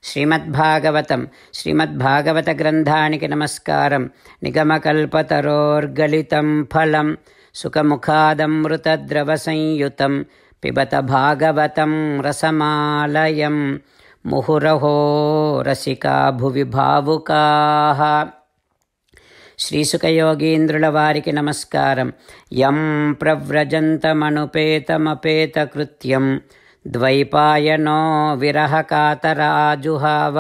శ్రీమద్భాగవతం శ్రీమద్భాగవత గ్రంథానికి నమస్కారం. నిగమకల్పతరోర్గలితం ఫలం సుఖముఖాదమృతద్రవ సంయుతం పిబత భాగవతం రసమాలయం ముహురహో రసికా భువి భావుకాః. శ్రీసుఖయోగీంద్రుల వారికి నమస్కారం. యం ప్రవ్రజంతమనుపేతమపేతకృత్యం ద్వైపాయనో విరహకాతరాజుహావ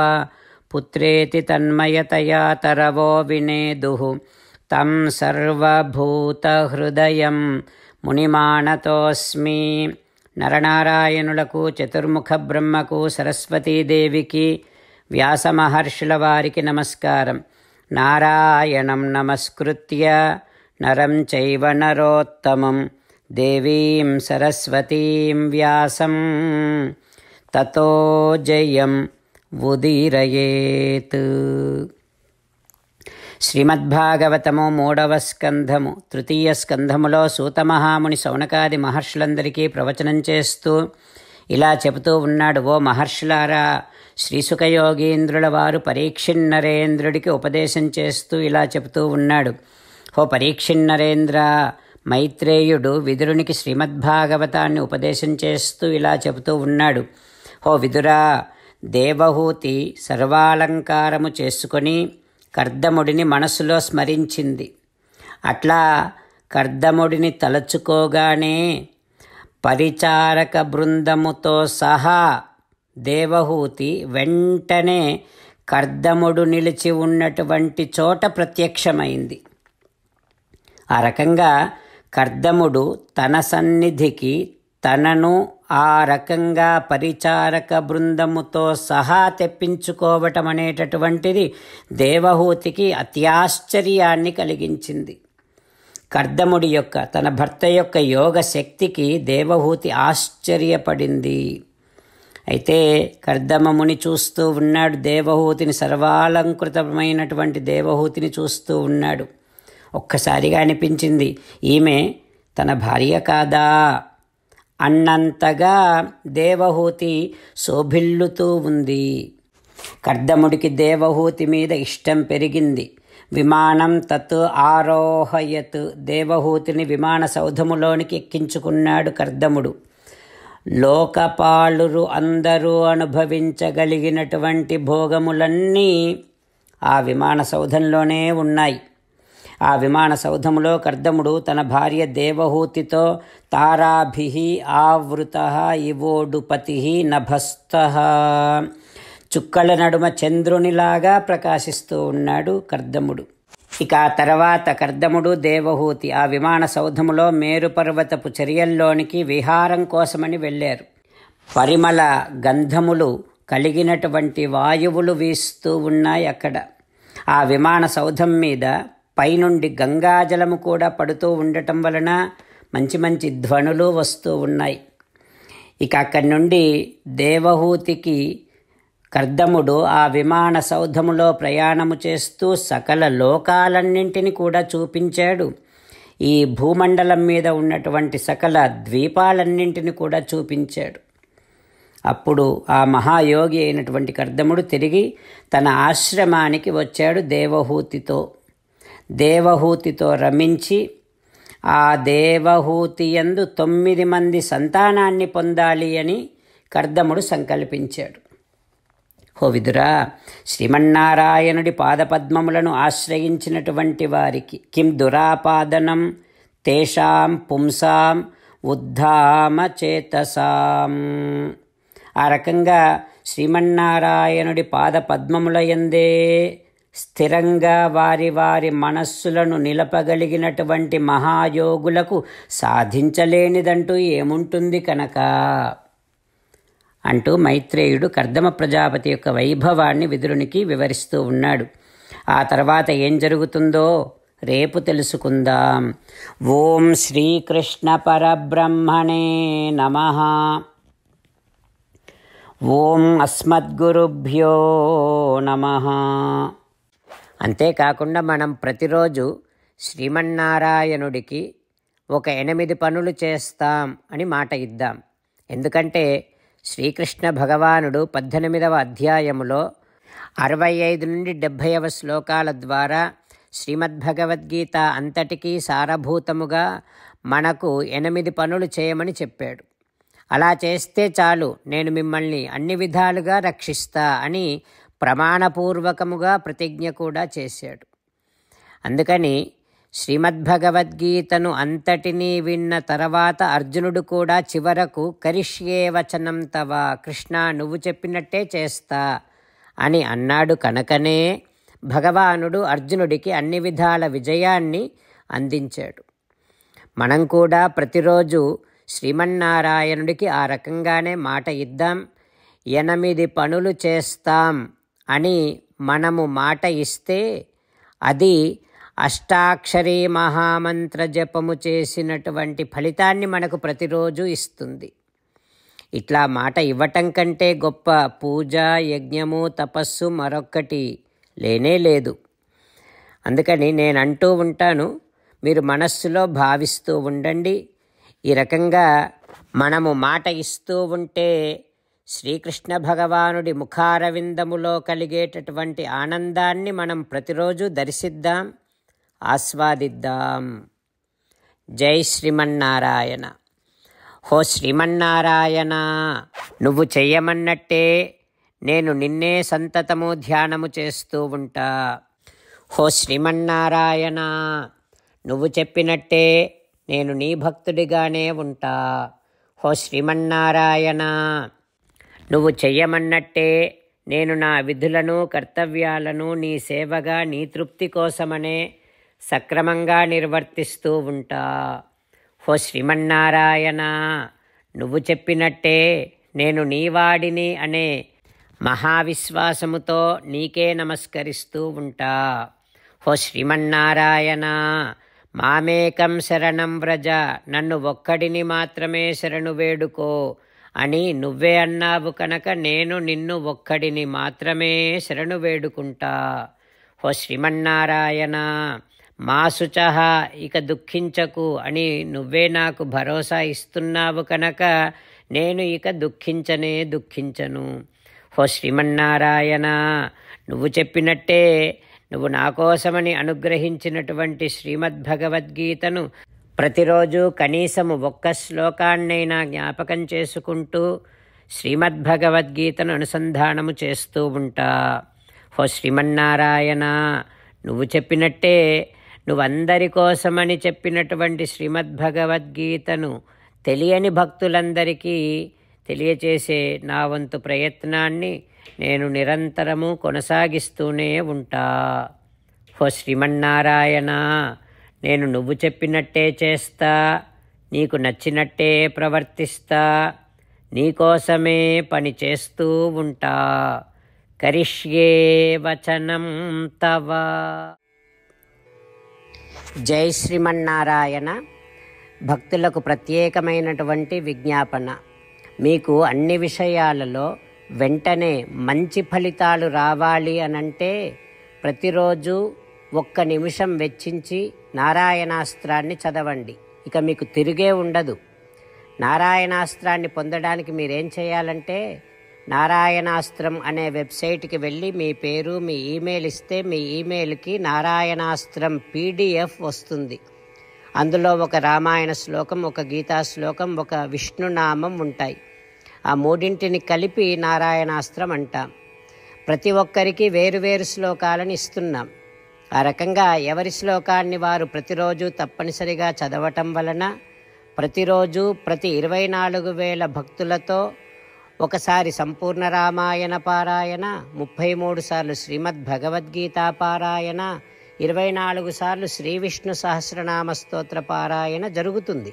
పుత్రేతి తన్మయతయా తరవో వినేదుః తం సర్వభూతహృదయం మునిమానతోస్మి. నరనారాయణులకు, చతుర్ముఖ బ్రహ్మకు, సరస్వతీదేవికి, వ్యాసమహర్షుల వారికి నమస్కారం. నారాయణం నమస్కృత్య నరం చైవ నరోత్తమం దేవీం సరస్వతీం వ్యాసం తతో జయం ఉదీరయేత్. శ్రీమద్భాగవతము 3వ స్కంధము. తృతీయ స్కంధములో సూతమహాముని శౌనకాది మహర్షులందరికీ ప్రవచనం చేస్తూ ఇలా చెబుతూ ఉన్నాడు. ఓ మహర్షులారా, శ్రీసుఖయోగీంద్రుల వారు పరీక్షిన్నరేంద్రుడికి ఉపదేశం చేస్తూ ఇలా చెబుతూ ఉన్నాడు. ఓ పరీక్షిన్నరేంద్ర, మైత్రేయుడు విదురునికి శ్రీమద్భాగవతాన్ని ఉపదేశం చేస్తూ ఇలా చెబుతూ ఉన్నాడు. ఓ విదురా, దేవహూతి సర్వాలంకారము చేసుకొని కర్దముడిని మనసులో స్మరించింది. అట్లా కర్దముడిని తలచుకోగానే పరిచారక బృందముతో సహా దేవహూతి వెంటనే కర్దముడు నిలిచి ఉన్నటువంటి చోట ప్రత్యక్షమైంది. ఆ రకంగా కర్దముడు తన సన్నిధికి తనను ఆ రకంగా పరిచారక బృందముతో సహా తెప్పించుకోవటం అనేటటువంటిది దేవహూతికి అత్యాశ్చర్యాన్ని కలిగించింది. కర్దముడి యొక్క, తన భర్త యొక్క యోగ శక్తికి దేవహూతి ఆశ్చర్యపడింది. అయితే కర్దమముని చూస్తూ ఉన్నాడు దేవహూతిని, సర్వాలంకృతమైనటువంటి దేవహూతిని చూస్తూ ఉన్నాడు. ఒక్కసారిగా అనిపించింది, ఈమె తన భార్య కాదా అన్నంతగా దేవహూతి శోభిల్లుతూ ఉంది. కర్దముడికి దేవహూతి మీద ఇష్టం పెరిగింది. విమానం తత్ ఆరోహయత్, దేవహూతిని విమాన సౌధములోనికి ఎక్కించుకున్నాడు కర్దముడు. లోకపాలురు అందరూ అనుభవించగలిగినటువంటి భోగములన్నీ ఆ విమాన సౌధంలోనే ఉన్నాయి. ఆ విమాన సౌధములో కర్దముడు తన భార్య దేవహూతితో తారాభిః ఆవృతః ఇవోడుపతిః నభస్తః, చుక్కల నడుమ చంద్రునిలాగా ప్రకాశిస్తూ ఉన్నాడు కర్దముడు. ఇక ఆ తర్వాత కర్దముడు దేవహూతి ఆ విమాన సౌధములో మేరుపర్వతపు చర్యల్లోనికి విహారం కోసమని వెళ్ళారు. పరిమళ గంధములు కలిగినటువంటి వాయువులు వీస్తూ ఉన్నాయి అక్కడ. ఆ విమాన సౌధం మీద పైనుండి గంగాజలము కూడా పడుతూ ఉండటం వలన మంచి మంచి ధ్వనులు వస్తూ ఉన్నాయి. ఇక అక్కడి నుండి దేవహూతికి కర్దముడు ఆ విమాన సౌధములో ప్రయాణము చేస్తూ సకల లోకాలన్నింటినీ కూడా చూపించాడు. ఈ భూమండలం మీద ఉన్నటువంటి సకల ద్వీపాలన్నింటినీ కూడా చూపించాడు. అప్పుడు ఆ మహాయోగి అయినటువంటి కర్దముడు తిరిగి తన ఆశ్రమానికి వచ్చాడు దేవహూతితో రమించి ఆ దేవహూతి యందు 9 మంది సంతానాన్ని పొందాలి అని కర్దముడు సంకల్పించాడు. ఓ విదురా, శ్రీమన్నారాయణుడి పాదపద్మములను ఆశ్రయించినటువంటి వారికి కిం దురాపాదనం తేషాం పుంసాం ఉద్ధామ చేతసాం. ఆ రకంగా శ్రీమన్నారాయణుడి పాదపద్మముల యందే స్థిరంగా వారి వారి మనస్సులను నిలపగలిగినటువంటి మహాయోగులకు సాధించలేనిదంటూ ఏముంటుంది కనుక అంటూ మైత్రేయుడు కర్దమ ప్రజాపతి యొక్క వైభవాన్ని విదురునికి వివరిస్తూ ఉన్నాడు. ఆ తర్వాత ఏం జరుగుతుందో రేపు తెలుసుకుందాం. ఓం శ్రీకృష్ణ పరబ్రహ్మణే నమః. ఓం అస్మద్గురుభ్యో నమః. అంతేకాకుండా మనం ప్రతిరోజు శ్రీమన్నారాయణుడికి ఒక 8 పనులు చేస్తాం అని మాట ఇద్దాం. ఎందుకంటే శ్రీకృష్ణ భగవానుడు 18వ అధ్యాయములో 65 నుండి 70వ శ్లోకాల ద్వారా శ్రీమద్భగవద్గీత అంతటికీ సారభూతముగా మనకు 8 పనులు చేయమని చెప్పాడు. అలా చేస్తే చాలు, నేను మిమ్మల్ని అన్ని విధాలుగా రక్షిస్తా అని ప్రమాణపూర్వకముగా ప్రతిజ్ఞ కూడా చేశాడు. అందుకని శ్రీమద్భగవద్గీతను అంతటినీ విన్న తర్వాత అర్జునుడు కూడా చివరకు కరిష్యే వచనం తవ, కృష్ణ నువ్వు చెప్పినట్టే చేస్తా అని అన్నాడు. కనుకనే భగవానుడు అర్జునుడికి అన్ని విధాల విజయాన్ని అందించాడు. మనం కూడా ప్రతిరోజు శ్రీమన్నారాయణుడికి ఆ రకంగానే మాట ఇద్దాం. 8 పనులు చేస్తాం అని మనము మాట ఇస్తే అది అష్టాక్షరీ మహామంత్ర జపము చేసినటువంటి ఫలితాన్ని మనకు ప్రతిరోజు ఇస్తుంది. ఇట్లా మాట ఇవ్వటం కంటే గొప్ప పూజ, యజ్ఞము, తపస్సు మరొక్కటి లేనే లేదు. అందుకని నేను అంటూ ఉంటాను, మీరు మనస్సులో భావిస్తూ ఉండండి. ఈ రకంగా మనము మాట ఇస్తూ ఉంటే శ్రీకృష్ణ భగవానుడి ముఖారవిందములో కలిగేటటువంటి ఆనందాన్ని మనం ప్రతిరోజు దర్శిద్దాం, ఆస్వాదిద్దాం. జై శ్రీమన్నారాయణ. హో శ్రీమన్నారాయణ, నువ్వు చెయ్యమన్నట్టే నేను నిన్నే సంతతము ధ్యానము చేస్తూ ఉంటా. హో శ్రీమన్నారాయణ, నువ్వు చెప్పినట్టే నేను నీ భక్తుడిగానే ఉంటా. హో శ్రీమన్నారాయణ, నువ్వు చెయ్యమన్నట్టే నేను నా విధులను, కర్తవ్యాలను నీ సేవగా, నీ తృప్తి కోసమనే సక్రమంగా నిర్వర్తిస్తూ ఉంటా. హో శ్రీమన్నారాయణ, నువ్వు చెప్పినట్టే నేను నీవాడిని అనే మహావిశ్వాసముతో నీకే నమస్కరిస్తూ ఉంటా. హో శ్రీమన్నారాయణ, మామేకం శరణం వ్రజ, నన్ను ఒక్కడిని మాత్రమే శరణు వేడుకో అని నువ్వే అన్నావు కనుక నేను నిన్ను ఒక్కడిని మాత్రమే శరణు వేడుకుంటా. హో శ్రీమన్నారాయణ, మా శుచః, ఇక దుఃఖించకు అని నువ్వే నాకు భరోసా ఇస్తున్నావు కనుక నేను ఇక దుఃఖించను. హో శ్రీమన్నారాయణ, నువ్వు చెప్పినట్టే నువ్వు నా కోసమని అనుగ్రహించినటువంటి శ్రీమద్భగవద్గీతను ప్రతిరోజు కనీసము 1 శ్లోకాన్నైనా జ్ఞాపకం చేసుకుంటూ శ్రీమద్భగవద్గీతను అనుసంధానము చేస్తూ ఉంటా. హో శ్రీమన్నారాయణ, నువ్వు చెప్పినట్టే నువ్వందరి కోసమని చెప్పినటువంటి శ్రీమద్భగవద్గీతను తెలియని భక్తులందరికీ తెలియచేసే నా వంతు ప్రయత్నాన్ని నేను నిరంతరము కొనసాగిస్తూనే ఉంటా. హో శ్రీమన్నారాయణ, నేను నువ్వు చెప్పినట్టే చేస్తా, నీకు నచ్చినట్టే ప్రవర్తిస్తా, నీకోసమే పని చేస్తూ ఉంటా. కరిష్యే వచనం తవ. జై శ్రీమన్నారాయణ. భక్తులకు ప్రత్యేకమైనటువంటి విజ్ఞాపన. మీకు అన్ని విషయాలలో వెంటనే మంచి ఫలితాలు రావాలి అనంటే ప్రతిరోజు 1 నిమిషం వెచ్చించి నారాయణాస్త్రాన్ని చదవండి. ఇక మీకు తిరిగే ఉండదు. నారాయణాస్త్రాన్ని పొందడానికి మీరేం చేయాలంటే నారాయణాస్త్రం అనే వెబ్సైట్కి వెళ్ళి మీ పేరు, మీ ఈమెయిల్ ఇస్తే మీ ఈమెయిల్కి నారాయణాస్త్రం PDF వస్తుంది. అందులో ఒక రామాయణ శ్లోకం, ఒక గీతా శ్లోకం, ఒక విష్ణునామం ఉంటాయి. ఆ 3ంటిని కలిపి నారాయణాస్త్రం అంటాం. ప్రతి ఒక్కరికి వేరువేరు శ్లోకాలను ఇస్తున్నాం. ఆ రకంగా ఎవరి శ్లోకాన్ని వారు ప్రతిరోజు తప్పనిసరిగా చదవటం వలన ప్రతిరోజు ప్రతి 24,000 భక్తులతో ఒకసారి సంపూర్ణ రామాయణ పారాయణ, 33 సార్లు శ్రీమద్భగవద్గీత పారాయణ, 24 సార్లు శ్రీ విష్ణు సహస్రనామ స్తోత్ర పారాయణ జరుగుతుంది.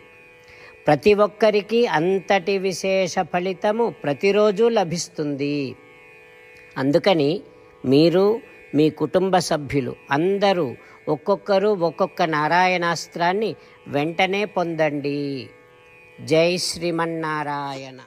ప్రతి ఒక్కరికి అంతటి విశేష ఫలితము ప్రతిరోజు లభిస్తుంది. అందుకని మీరు, మీ కుటుంబ సభ్యులు అందరూ ఒక్కొక్కరు ఒక్కొక్క నారాయణాస్త్రాన్ని వెంటనే పొందండి. జై శ్రీమన్నారాయణ.